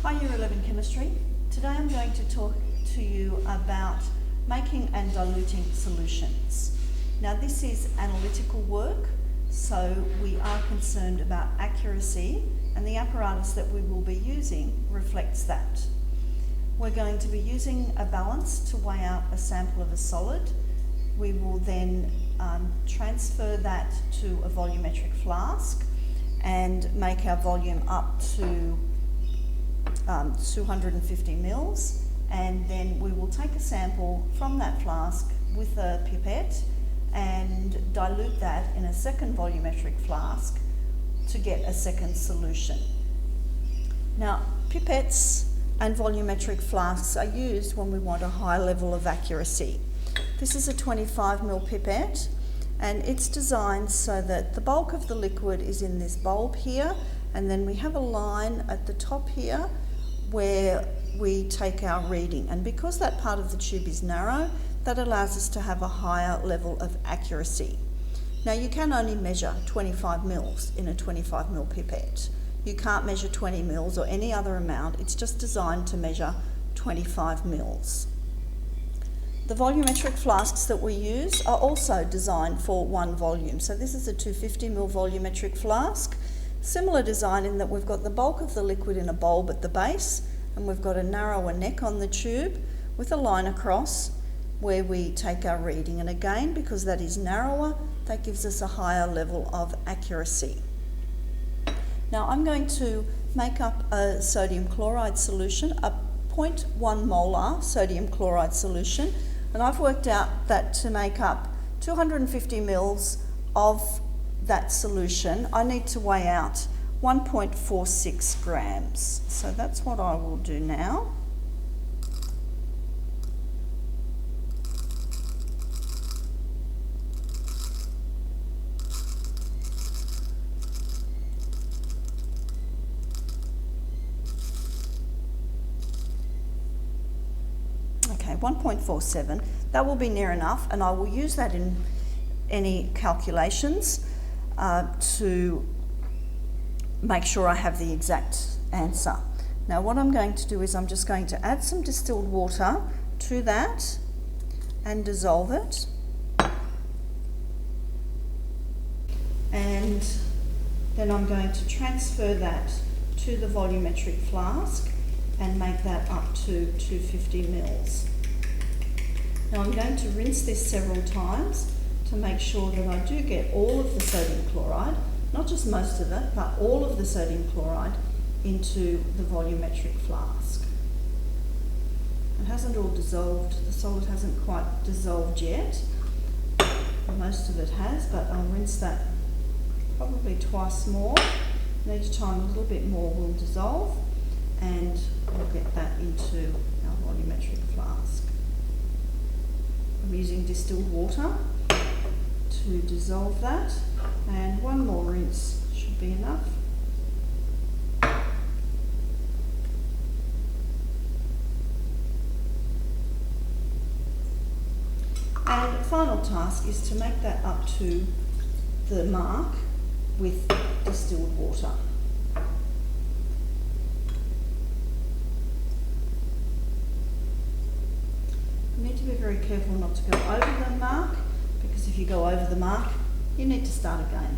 Hi Year 11 Chemistry. Today I'm going to talk to you about making and diluting solutions. Now this is analytical work, so we are concerned about accuracy, and the apparatus that we will be using reflects that. We're going to be using a balance to weigh out a sample of a solid. We will then transfer that to a volumetric flask and make our volume up to 250 mils, and then we will take a sample from that flask with a pipette and dilute that in a second volumetric flask to get a second solution. Now, pipettes and volumetric flasks are used when we want a high level of accuracy. This is a 25 ml pipette, and it's designed so that the bulk of the liquid is in this bulb here, and then we have a line at the top here where we take our reading, and because that part of the tube is narrow, that allows us to have a higher level of accuracy. Now you can only measure 25 mils in a 25 ml pipette. You can't measure 20 mils or any other amount, it's just designed to measure 25 mils. The volumetric flasks that we use are also designed for one volume. So this is a 250 ml volumetric flask. Similar design in that we've got the bulk of the liquid in a bulb at the base, and we've got a narrower neck on the tube with a line across where we take our reading. And again, because that is narrower, that gives us a higher level of accuracy. Now I'm going to make up a sodium chloride solution, a 0.1 molar sodium chloride solution, and I've worked out that to make up 250 mils of that solution, I need to weigh out 1.46 grams. So that's what I will do now. Okay, 1.47, that will be near enough, and I will use that in any calculations to make sure I have the exact answer. Now what I'm going to do is I'm just going to add some distilled water to that and dissolve it. And then I'm going to transfer that to the volumetric flask and make that up to 250 mils. Now I'm going to rinse this several times to make sure that I do get all of the sodium chloride, not just most of it, but all of the sodium chloride into the volumetric flask. It hasn't all dissolved, the solid hasn't quite dissolved yet. Most of it has, but I'll rinse that probably twice more, and each time a little bit more will dissolve, and we'll get that into our volumetric flask. I'm using distilled water to dissolve that, and one more rinse should be enough. And the final task is to make that up to the mark with distilled water. You need to be very careful not to go over the mark, because if you go over the mark, you need to start again.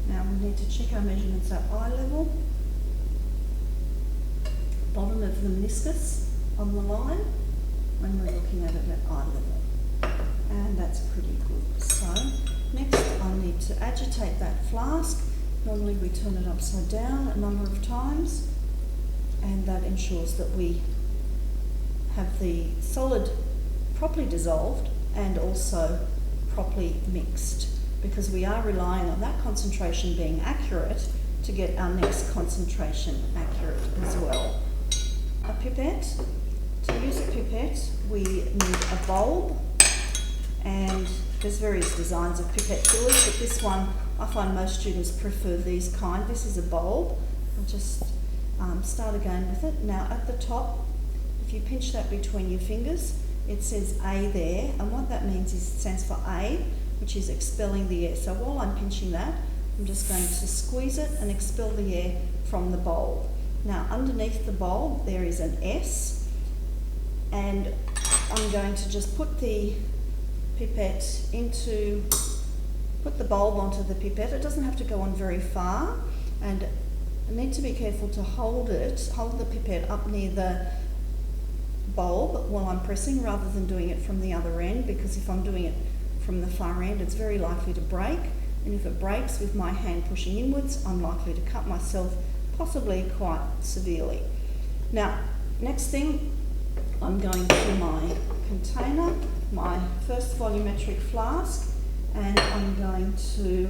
Now we need to check our measurements at eye level. Bottom of the meniscus on the line when we're looking at it at eye level, and that's pretty good. So next I need to agitate that flask. Normally we turn it upside down a number of times, and that ensures that we have the solid properly dissolved and also properly mixed, because we are relying on that concentration being accurate to get our next concentration accurate as well. A pipette. To use a pipette, we need a bulb and there's various designs of pipette fillers, but this one, I find most students prefer these kind. This is a bulb. I'll just start again with it. Now at the top, if you pinch that between your fingers, it says A there, and what that means is it stands for A, which is expelling the air. So while I'm pinching that, I'm just going to squeeze it and expel the air from the bulb. Now underneath the bulb there is an S, and I'm going to just put the pipette put the bulb onto the pipette. It doesn't have to go on very far, and I need to be careful to hold the pipette up near the bulb while I'm pressing, rather than doing it from the other end, because if I'm doing it from the far end it's very likely to break, and if it breaks with my hand pushing inwards, I'm likely to cut myself, possibly quite severely. Now, next thing, I'm going to my container, my first volumetric flask, and I'm going to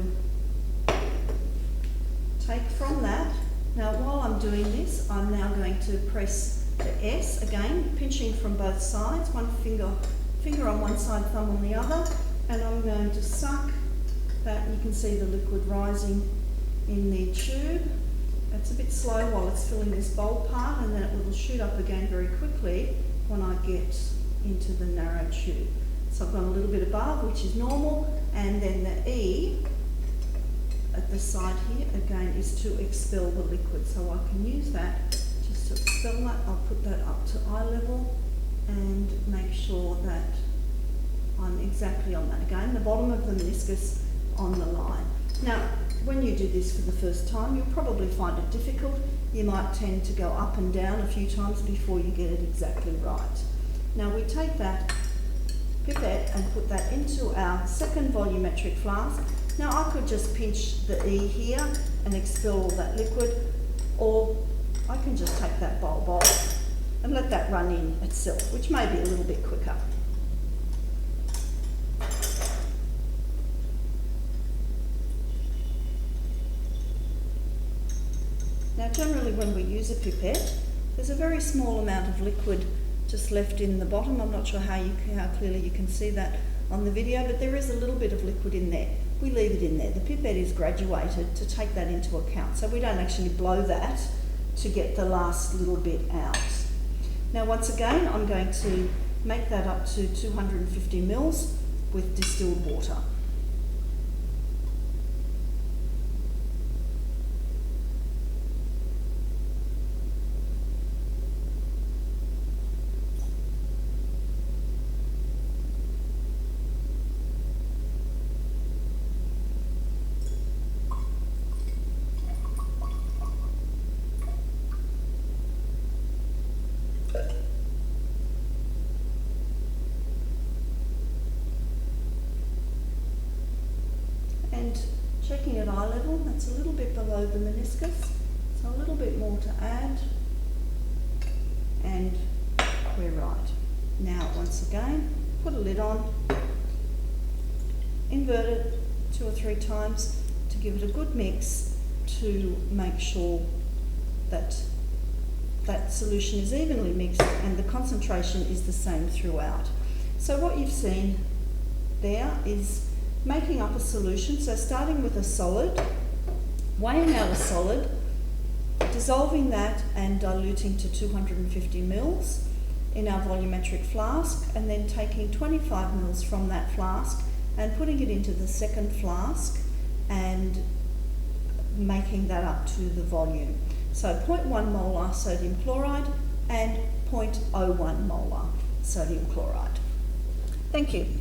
take from that. Now while I'm doing this, I'm now going to press the S again, pinching from both sides, one finger on one side, thumb on the other, and I'm going to suck that. You can see the liquid rising in the tube. It's a bit slow while it's filling this bulb part, and then it will shoot up again very quickly when I get into the narrow tube. So I've got a little bit above, which is normal, and then the E at the side here again is to expel the liquid. So I can use that just to expel that. I'll put that up to eye level and make sure that I'm exactly on that. Again, the bottom of the meniscus on the line. Now, when you do this for the first time, you'll probably find it difficult. You might tend to go up and down a few times before you get it exactly right. Now we take that pipette and put that into our second volumetric flask. Now I could just pinch the E here and expel all that liquid, or I can just take that bulb off and let that run in itself, which may be a little bit quicker. Now generally when we use a pipette, there's a very small amount of liquid just left in the bottom. I'm not sure how clearly you can see that on the video, but there is a little bit of liquid in there. We leave it in there. The pipette is graduated to take that into account, so we don't actually blow that to get the last little bit out. Now once again, I'm going to make that up to 250 mils with distilled water. And checking at eye level, that's a little bit below the meniscus, so a little bit more to add, and we're right. Now once again, put a lid on, invert it 2 or 3 times to give it a good mix, to make sure that that solution is evenly mixed and the concentration is the same throughout. So what you've seen there is making up a solution. So starting with a solid, weighing out a solid, dissolving that and diluting to 250 mils in our volumetric flask, and then taking 25 mils from that flask and putting it into the second flask and making that up to the volume. So 0.1 molar sodium chloride and 0.01 molar sodium chloride. Thank you.